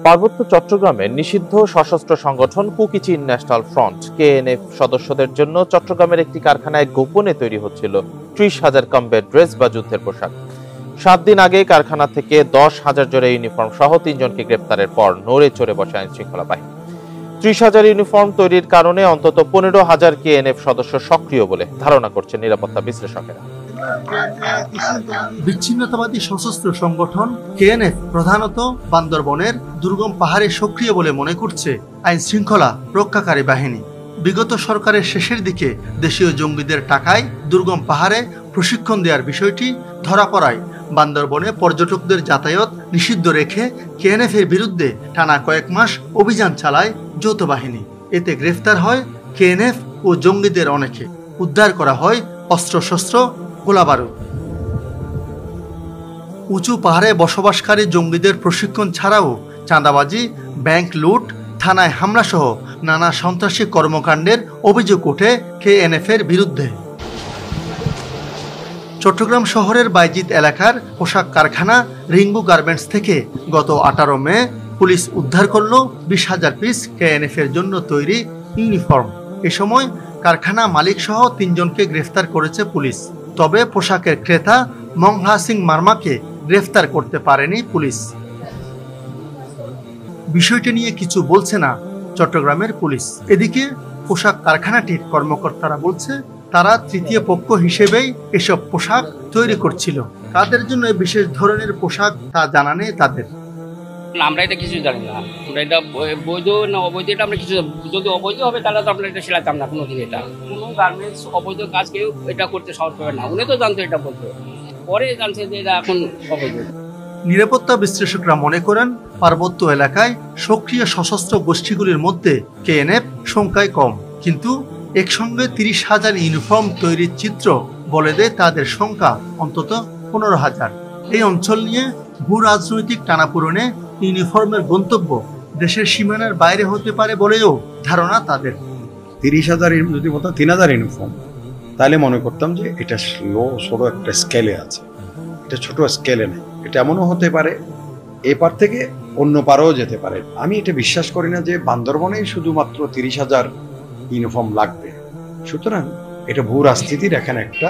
পার্বত্য চট্টগ্রামের নিষিদ্ধ সশস্ত্র সংগঠন কুকিচিন ন্যাশনাল ফ্রন্ট কেএনএফ সদস্যদের জন্য চট্টগ্রামের একটি কারখানায় গোপনে তৈরি হচ্ছিল 30,000 কমব্যাট ড্রেস বা যুদ্ধের পোশাক। 7 দিন আগে কারখানা থেকে 10,000 জোড়া ইউনিফর্ম সহ 3 জনকে গ্রেপ্তারের পর নড়ে চড়ে বসে আইন শৃঙ্খলা বাহিনী। 30,000 ইউনিফর্ম তৈরির কারণে অন্তত 15,000 কেএনএফ সদস্য সক্রিয় বলে ধারণা করছেন নিরাপত্তা বিশ্লেষকেরা। বিচ্ছিন্নতাবাদী সশস্ত্র সংগঠন কেএনএফ প্রধানত বান্দরবনের দুর্গম পাহাড়ে সক্রিয় বলে মনে করছে আইন শৃঙ্খলা রক্ষাকারী বাহিনী। বিগত সরকারের শেষের দিকে দেশীয় জঙ্গিদের টাকায় দুর্গম পাহাড়ে প্রশিক্ষণ দেওয়ার বিষয়টি ধরা পড়ায় বান্দরবনে পর্যটকদের যাতায়াত নিষিদ্ধ রেখে কেএনএফ এর বিরুদ্ধে টানা কয়েক মাস অভিযান চালায় যৌথ বাহিনী। এতে গ্রেফতার হয় কেএনএফ ও জঙ্গিদের অনেকে, উদ্ধার করা হয় অস্ত্রশস্ত্র, গোলাবারুদ। উঁচু পাহাড়ে বসবাসকারী জঙ্গিদের প্রশিক্ষণ ছাড়াও চাঁদাবাজি, ব্যাংক লুট, থানায় হামলা সহ নানা সন্ত্রাসী কর্মকাণ্ডের অভিযোগ ওঠে কেএনএফ এর বিরুদ্ধে। চট্টগ্রাম শহরের বাইজিৎ এলাকার পোশাক কারখানা রিংবু গার্মেন্টস থেকে গত 18 মে পুলিশ উদ্ধার করল 20,000 পিস কেএনএফ এর জন্য তৈরি ইউনিফর্ম। এ সময় কারখানা মালিক সহ 3 জনকে গ্রেফতার করেছে পুলিশ। তবে পোশাকের ক্রেতা মংহা সিং মার্মাকে গ্রেফতার করতে পারেনি পুলিশ। বিষয়টি নিয়ে কিছু বলছে না চট্টগ্রামের পুলিশ। এদিকে পোশাক কারখানাটির কর্মকর্তারা বলছে তারা তৃতীয় পক্ষ হিসেবেই এসব পোশাক তৈরি করছিল। কাদের জন্য বিশেষ ধরনের পোশাক তা জানা নেই তাদের। আমরা এটা কিছু জানি না, এটা বৈধ না অবৈধ এটা আমরা কিছু, যদি অবৈধ হবে তাহলে তো আমরা এটা সেলাতাম না কোনোদিন। এটা কোনো গার্মেন্টস অবৈধ কাজ কেউ এটা করতে সাহস পাবে না। উনি তো জানতো এটা বলতো, পরে জানছে যে এটা এখন অবৈধ। নিরাপত্তা বিশ্লেষকরা মনে করেন পার্বত্য এলাকায় সক্রিয় সশস্ত্র গোষ্ঠীগুলির মধ্যে কেএনএফ সংখ্যায় কম, কিন্তু একসঙ্গে 30,000 ইউনিফর্ম তৈরির চিত্র বলে দেয় তাদের সংখ্যা অন্তত 15,000। এই অঞ্চল নিয়ে ভূ রাজনৈতিক টানাপোড়েনে ইউনিফর্মের গন্তব্য দেশের সীমানার বাইরে হতে পারে বলেও ধারণা তাদের। 30,000 যদি বলতাম 3,000 ইউনিফর্ম, তাহলে মনে করতাম যে এটা ছোট একটা স্কেলে আছে, এটা ছোট স্কেলে নেই। এটা এমনও হতে পারে এপার থেকে অন্য পারেও যেতে পারে। আমি এটা বিশ্বাস করি না যে বান্দরবনেই শুধুমাত্র 30,000 ইউনিফর্ম লাগবে। সুতরাং এটা ভূ রাজনীতির এখানে একটা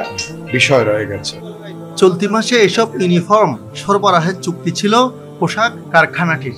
বিষয় রয়ে গেছে। চলতি মাসে এসব ইউনিফর্ম সরবরাহের চুক্তি ছিল পোশাক কারখানাটির।